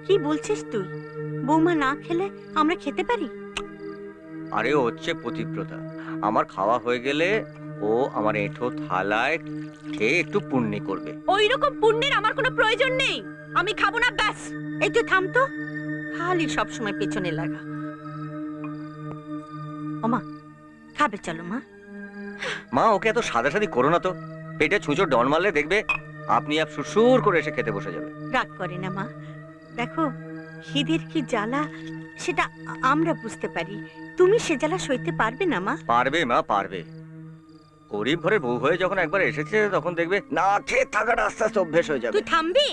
কি বলছিস তুই? বৌমা না খেলে আমরা খেতে পারি? আরে ও হচ্ছে পতিব্রতা, আমার খাওয়া হয়ে গেলে ও আমার এঁঠো থালায় খেয়ে একটু পুণ্যি করবে। ওই রকম পুণ্যের আমার কোনো প্রয়োজন নেই, আমি খাবো না, ব্যাস। এই তুই থাম তো, খালি সব সময় পেছনে লাগা। ওমা, খাবে চলো মা। মা ওকে এত সাদাসাদি করো না তো, পেটে ছুঁচো ডন মারলে দেখবে আপনি আপ সুরসুর করে এসে খেতে বসে যাবে। রাগ করে না মা, দেখো খিদের কি জ্বালা সেটা আমরা বুঝতে পারি, তুমি সে জ্বালা সইতে পারবে না মা? পারবে মা, পারবে। গরিব ঘরের বউ হয়ে যখন একবার এসেছে তখন দেখবে না খেয়ে থাকাটা আস্তে আস্তে অভ্যেস হয়ে যাবে। তুই থামবি?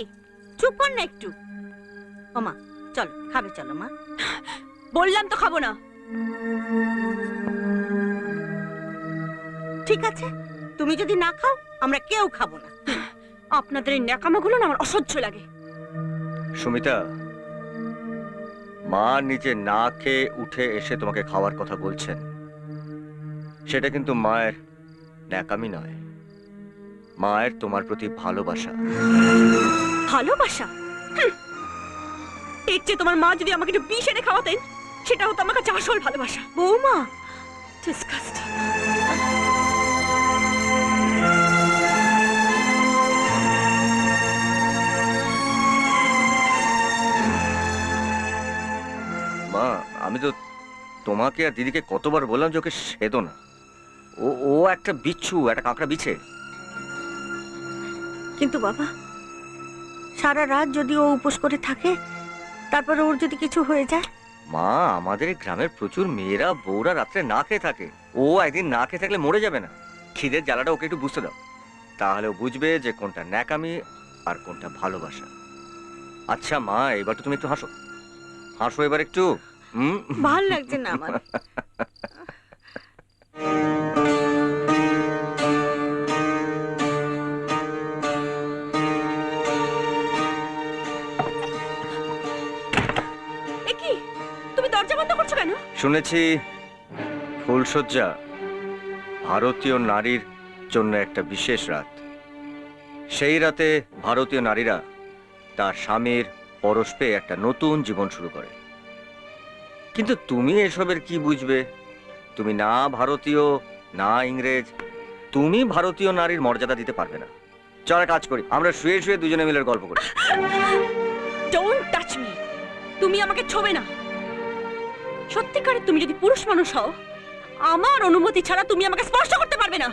চুপ কর না একটু। ওমা চলো, খাবে চলো মা। বললাম তো খাবো না। ঠিক আছে, তুমি যদি না খাও আমরা কেউ খাবো না। আপনাদের এই ন্যাকামাগুলো না আমার অসহ্য লাগে। সুমিতা, মা নিজে না খেয়ে উঠে এসে তোমাকে খাওয়ার কথা বলছেন, সেটা কিন্তু মায়ের ন্যাকামি নয়, মায়ের তোমার প্রতি ভালোবাসা। ভালোবাসা? এর চেয়ে তোমার মা যদি আমাকে একটু বিষ এনে খাওয়াতেন, সেটা হতো আমার কাছে আসল ভালোবাসা। বৌমা, ডিসকাস্টিং। মা আমি তো তোমাকে আর দিদিকে কতবার বললাম যে ওকে সেদো না, ও ও একটা বিচ্ছু, একটা কাঁকড়া বিছে। কিন্তু বাবা, সারা রাত যদি ও উপোস করে থাকে, তারপর ওর যদি কিছু হয়ে যায়? মা আমাদের এই গ্রামের প্রচুর মেয়েরা বউরা রাত্রে না খেয়ে থাকে, ও একদিন না খেয়ে থাকলে মরে যাবে না। খিদের জ্বালাটা ওকে একটু বুঝতে দাও, তাহলে ও বুঝবে যে কোনটা ন্যাকামি আর কোনটা ভালোবাসা। আচ্ছা মা, এবার তো তুমি একটু হাসো, হাসো এবার একটু। ভাল লাগছে না আমার। এ কি, তুমি দরজা বন্ধ করছো কেন? শুনেছি ফুলশয্যা ভারতীয় নারীর জন্য একটা বিশেষ রাত। সেই রাতে ভারতীয় নারীরা তার স্বামীর পরশ পেয়ে একটা নতুন জীবন শুরু করে। কিন্তু তুমি এসবের কি বুঝবে? তুমি না ভারতীয় না ইংরেজ, তুমি ভারতীয় নারীর মর্যাদা দিতে পারবে না। চল কাজ করি, আমরা শুয়ে শুয়ে দুজনে মিলে গল্প করি। Don't touch me. তুমি আমাকে ছোবে না। সত্যিকারে তুমি যদি পুরুষ মানুষ হও, আমার অনুমতি ছাড়া তুমি আমাকে স্পর্শ করতে পারবে না।